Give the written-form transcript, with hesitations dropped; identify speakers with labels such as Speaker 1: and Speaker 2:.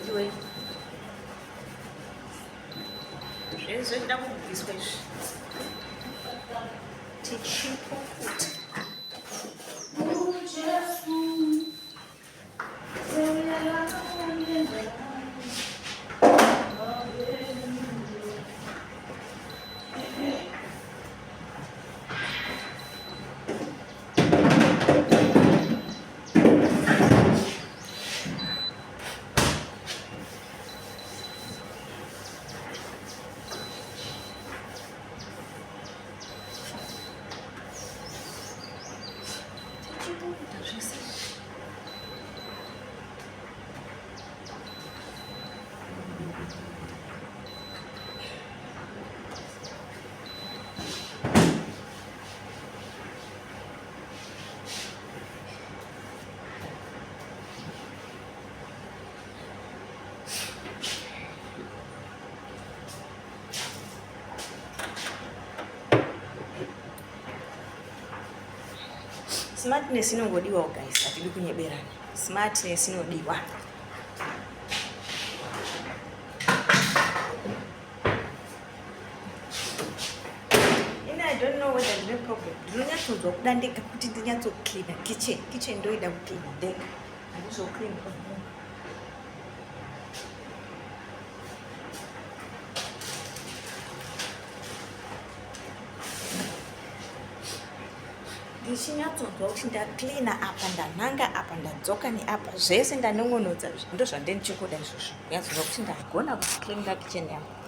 Speaker 1: iwe zvezvo kuda kubviswa izvi tichipukuta smartness inongodiwa guys, hatidi kunyeberana. Smartness inodiwa. I don't know whether the problem. Ndinonyatsodzwa kudandika kuti ndinyatso clean kitchen ndoida kuclean ndega. Handizo clean kwa. Ndichinyatsonzwa kuti ndacleana apa ndanhanga apa ndadzoka neapa zvese ndanon'onodza ndozvandichikuda izvozvo. Ndinyatsonzwa kuti ndagona kucleana kitchen yangu.